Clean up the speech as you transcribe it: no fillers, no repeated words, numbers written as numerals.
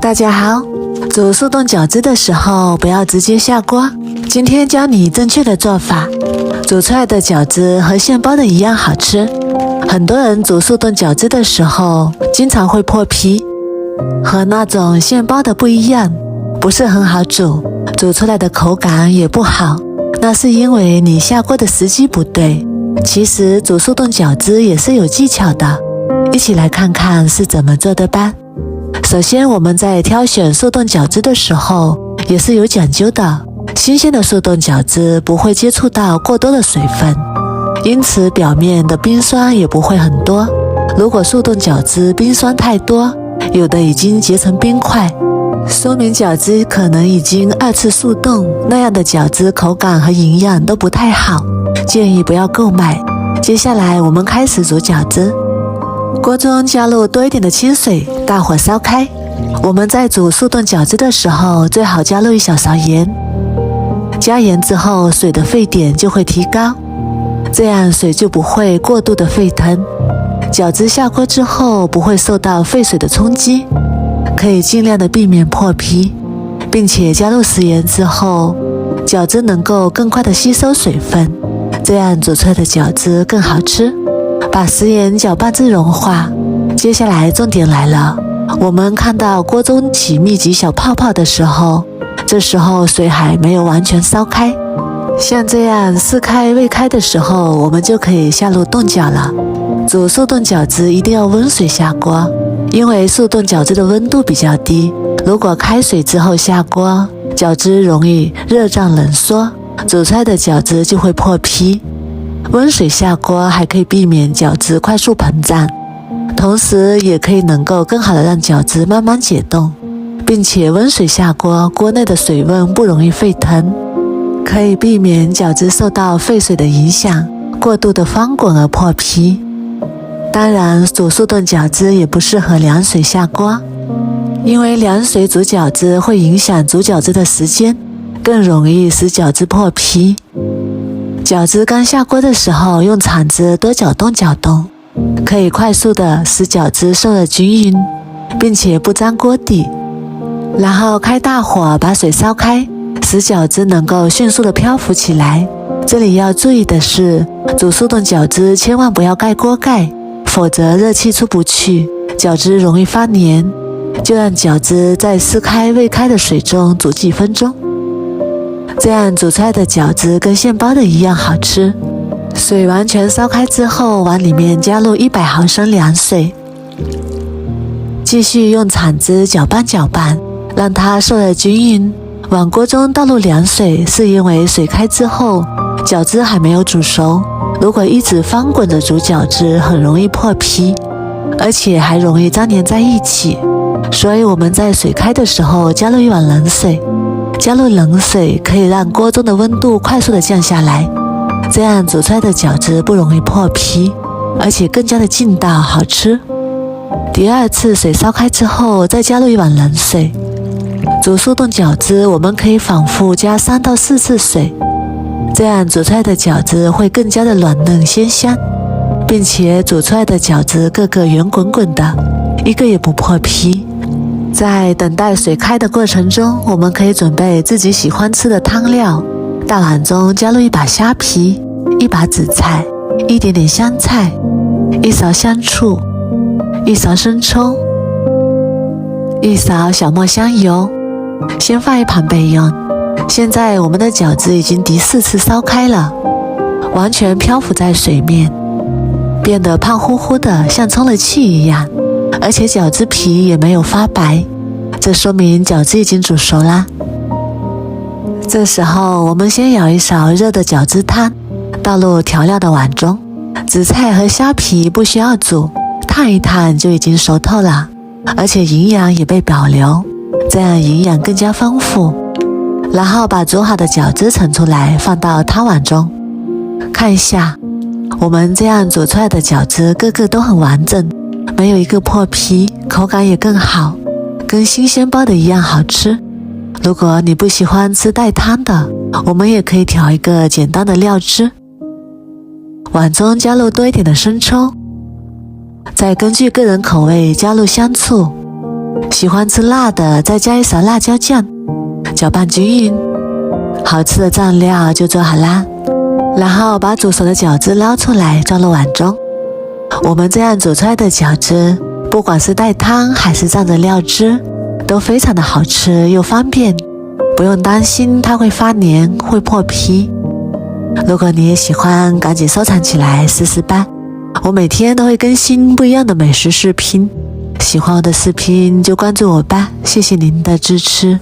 大家好，煮速冻饺子的时候不要直接下锅，今天教你正确的做法，煮出来的饺子和现包的一样好吃。很多人煮速冻饺子的时候经常会破皮，和那种现包的不一样，不是很好煮，煮出来的口感也不好，那是因为你下锅的时机不对。其实煮速冻饺子也是有技巧的，一起来看看是怎么做的吧。首先我们在挑选速冻饺子的时候也是有讲究的，新鲜的速冻饺子不会接触到过多的水分，因此表面的冰霜也不会很多。如果速冻饺子冰霜太多，有的已经结成冰块，说明饺子可能已经2次速冻，那样的饺子口感和营养都不太好，建议不要购买。接下来我们开始煮饺子，锅中加入多一点的清水，大火烧开。我们在煮速冻饺子的时候，最好加入1小勺盐。加盐之后，水的沸点就会提高，这样水就不会过度的沸腾。饺子下锅之后不会受到沸水的冲击，可以尽量的避免破皮，并且加入食盐之后，饺子能够更快的吸收水分，这样煮出来的饺子更好吃。把食盐搅拌至融化。接下来重点来了，我们看到锅中起密集小泡泡的时候，这时候水还没有完全烧开，像这样似开未开的时候，我们就可以下入冻饺了。煮速冻饺子一定要温水下锅，因为速冻饺子的温度比较低，如果开水之后下锅，饺子容易热胀冷缩，煮出来的饺子就会破皮。温水下锅还可以避免饺子快速膨胀，同时也可以能够更好的让饺子慢慢解冻，并且温水下锅，锅内的水温不容易沸腾，可以避免饺子受到沸水的影响，过度的翻滚而破皮。当然，煮速冻饺子也不适合凉水下锅，因为凉水煮饺子会影响煮饺子的时间，更容易使饺子破皮。饺子刚下锅的时候，用铲子多搅动搅动，可以快速的使饺子受热均匀，并且不粘锅底。然后开大火把水烧开，使饺子能够迅速的漂浮起来。这里要注意的是，煮速冻饺子千万不要盖锅盖，否则热气出不去，饺子容易发黏。就让饺子在似开未开的水中煮几分钟，这样煮出来的饺子跟现包的一样好吃。水完全烧开之后，往里面加入100毫升凉水，继续用铲子搅拌搅拌，让它受热均匀。往锅中倒入凉水，是因为水开之后，饺子还没有煮熟，如果一直翻滚着煮饺子，很容易破皮，而且还容易粘连在一起。所以我们在水开的时候加入1碗冷水，加入冷水可以让锅中的温度快速的降下来，这样煮出来的饺子不容易破皮，而且更加的劲道好吃。第2次水烧开之后，再加入1碗冷水。煮速冻饺子我们可以反复加3到4次水，这样煮出来的饺子会更加的软嫩鲜香，并且煮出来的饺子个个圆滚滚的，一个也不破皮。在等待水开的过程中，我们可以准备自己喜欢吃的汤料，大碗中加入1把虾皮、1把紫菜、一点点香菜、1勺香醋、1勺生抽、1勺小磨香油，先放一旁备用。现在我们的饺子已经第4次烧开了，完全漂浮在水面，变得胖乎乎的，像充了气一样，而且饺子皮也没有发白，这说明饺子已经煮熟啦。这时候我们先舀1勺热的饺子汤，倒入调料的碗中。紫菜和虾皮不需要煮，烫一烫就已经熟透了，而且营养也被保留，这样营养更加丰富。然后把煮好的饺子盛出来，放到汤碗中。看一下，我们这样煮出来的饺子个个都很完整，没有一个破皮，口感也更好，跟新鲜包的一样好吃。如果你不喜欢吃带汤的，我们也可以调一个简单的料汁。碗中加入多一点的生抽，再根据个人口味加入香醋，喜欢吃辣的，再加一勺辣椒酱，搅拌均匀，好吃的酱料就做好啦。然后把煮熟的饺子捞出来，装入碗中。我们这样煮出来的饺子，不管是带汤还是蘸着料汁，都非常的好吃又方便，不用担心它会发黏会破皮。如果你也喜欢，赶紧收藏起来试试吧。我每天都会更新不一样的美食视频，喜欢我的视频就关注我吧，谢谢您的支持。